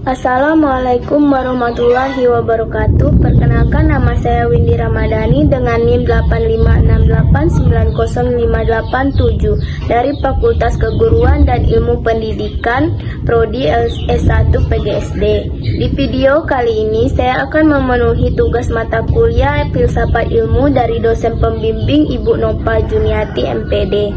Assalamualaikum warahmatullahi wabarakatuh. Perkenalkan, nama saya Windy Ramadhani dengan NIM 8568905857 dari Fakultas Keguruan dan Ilmu Pendidikan Prodi S1 PGSD. Di video kali ini saya akan memenuhi tugas mata kuliah Filsafat Ilmu dari dosen pembimbing Ibu Nova Juniati MPD.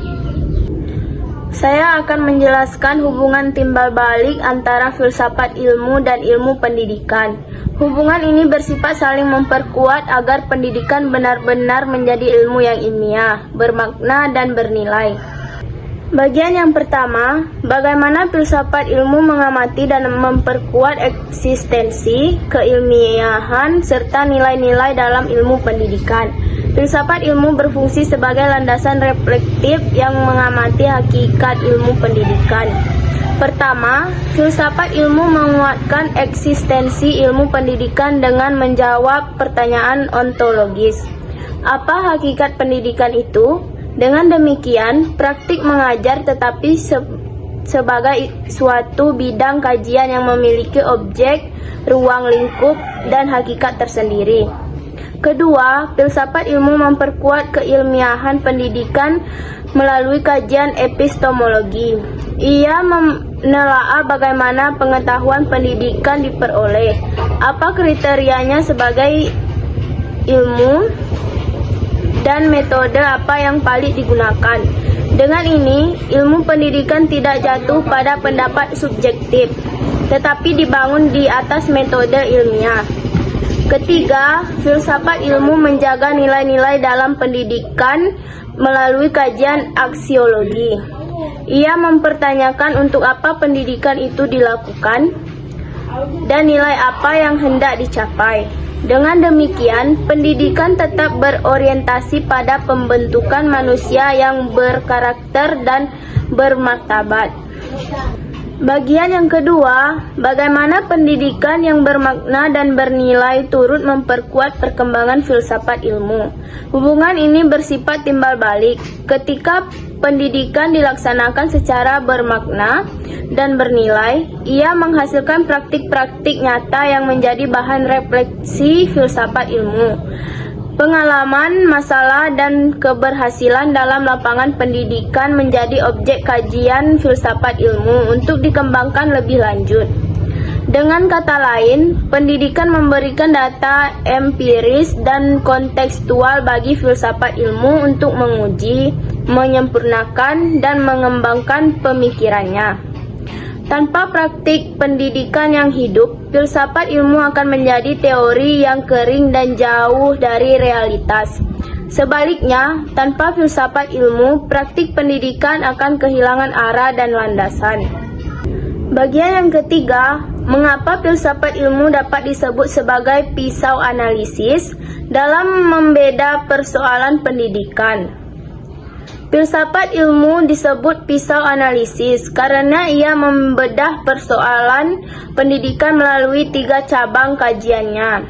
Saya akan menjelaskan hubungan timbal balik antara filsafat ilmu dan ilmu pendidikan. Hubungan ini bersifat saling memperkuat agar pendidikan benar-benar menjadi ilmu yang ilmiah, bermakna, dan bernilai. Bagian yang pertama, bagaimana filsafat ilmu mengamati dan memperkuat eksistensi, keilmiahan, serta nilai-nilai dalam ilmu pendidikan. Filsafat ilmu berfungsi sebagai landasan reflektif yang mengamati hakikat ilmu pendidikan. Pertama, filsafat ilmu menguatkan eksistensi ilmu pendidikan dengan menjawab pertanyaan ontologis. Apa hakikat pendidikan itu? Dengan demikian, praktik mengajar tetapi sebagai suatu bidang kajian yang memiliki objek, ruang lingkup, dan hakikat tersendiri. Kedua, filsafat ilmu memperkuat keilmiahan pendidikan melalui kajian epistemologi. Ia menelaah bagaimana pengetahuan pendidikan diperoleh, apa kriterianya sebagai ilmu, dan metode apa yang paling digunakan. Dengan ini, ilmu pendidikan tidak jatuh pada pendapat subjektif, tetapi dibangun di atas metode ilmiah. Ketiga, filsafat ilmu menjaga nilai-nilai dalam pendidikan melalui kajian aksiologi. Ia mempertanyakan untuk apa pendidikan itu dilakukan dan nilai apa yang hendak dicapai. Dengan demikian, pendidikan tetap berorientasi pada pembentukan manusia yang berkarakter dan bermartabat. Bagian yang kedua, bagaimana pendidikan yang bermakna dan bernilai turut memperkuat perkembangan filsafat ilmu. Hubungan ini bersifat timbal balik. Ketika pendidikan dilaksanakan secara bermakna dan bernilai, ia menghasilkan praktik-praktik nyata yang menjadi bahan refleksi filsafat ilmu. Pengalaman, masalah, dan keberhasilan dalam lapangan pendidikan menjadi objek kajian filsafat ilmu untuk dikembangkan lebih lanjut. Dengan kata lain, pendidikan memberikan data empiris dan kontekstual bagi filsafat ilmu untuk menguji, menyempurnakan, dan mengembangkan pemikirannya. Tanpa praktik pendidikan yang hidup, filsafat ilmu akan menjadi teori yang kering dan jauh dari realitas. Sebaliknya, tanpa filsafat ilmu, praktik pendidikan akan kehilangan arah dan landasan. Bagian yang ketiga, mengapa filsafat ilmu dapat disebut sebagai pisau analisis dalam membeda persoalan pendidikan. Filsafat ilmu disebut pisau analisis karena ia membedah persoalan pendidikan melalui 3 cabang kajiannya.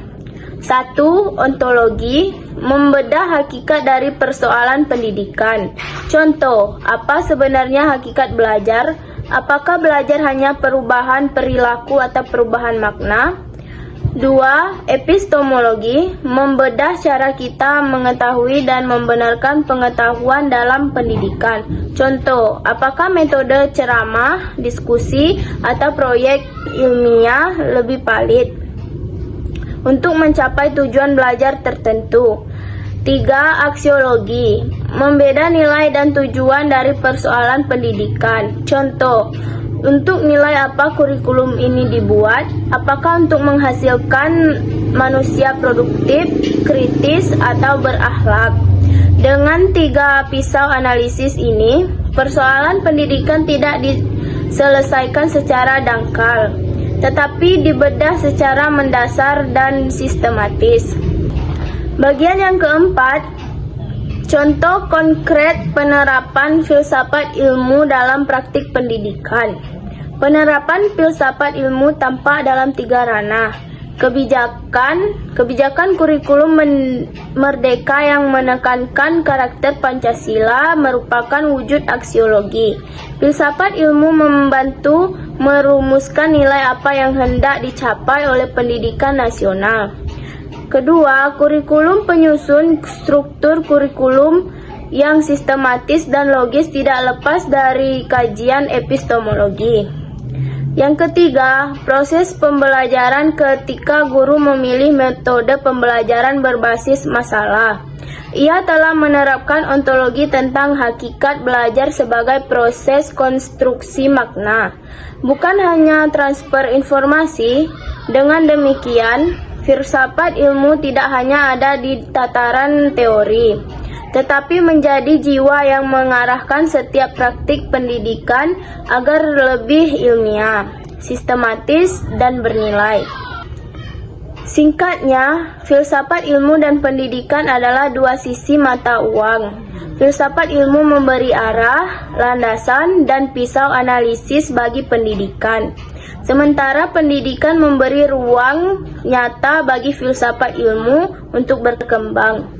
1. Ontologi, membedah hakikat dari persoalan pendidikan. Contoh, apa sebenarnya hakikat belajar? Apakah belajar hanya perubahan perilaku atau perubahan makna? 2. Epistemologi, membedah cara kita mengetahui dan membenarkan pengetahuan dalam pendidikan. Contoh, apakah metode ceramah, diskusi, atau proyek ilmiah lebih valid untuk mencapai tujuan belajar tertentu. 3. Aksiologi, membeda nilai dan tujuan dari persoalan pendidikan. Contoh, untuk nilai apa kurikulum ini dibuat? Apakah untuk menghasilkan manusia produktif, kritis, atau berakhlak? Dengan 3 pisau analisis ini, persoalan pendidikan tidak diselesaikan secara dangkal, tetapi dibedah secara mendasar dan sistematis. Bagian yang keempat, contoh konkret penerapan filsafat ilmu dalam praktik pendidikan. Penerapan filsafat ilmu tampak dalam 3 ranah, Kebijakan kurikulum merdeka yang menekankan karakter Pancasila merupakan wujud aksiologi. Filsafat ilmu membantu merumuskan nilai apa yang hendak dicapai oleh pendidikan nasional. Kedua, kurikulum penyusun struktur kurikulum yang sistematis dan logis tidak lepas dari kajian epistemologi. Yang ketiga, proses pembelajaran ketika guru memilih metode pembelajaran berbasis masalah. Ia telah menerapkan ontologi tentang hakikat belajar sebagai proses konstruksi makna, bukan hanya transfer informasi. Dengan demikian, filsafat ilmu tidak hanya ada di tataran teori, tetapi menjadi jiwa yang mengarahkan setiap praktik pendidikan agar lebih ilmiah, sistematis, dan bernilai. Singkatnya, filsafat ilmu dan pendidikan adalah dua sisi mata uang. Filsafat ilmu memberi arah, landasan, dan pisau analisis bagi pendidikan. Sementara pendidikan memberi ruang nyata bagi filsafat ilmu untuk berkembang.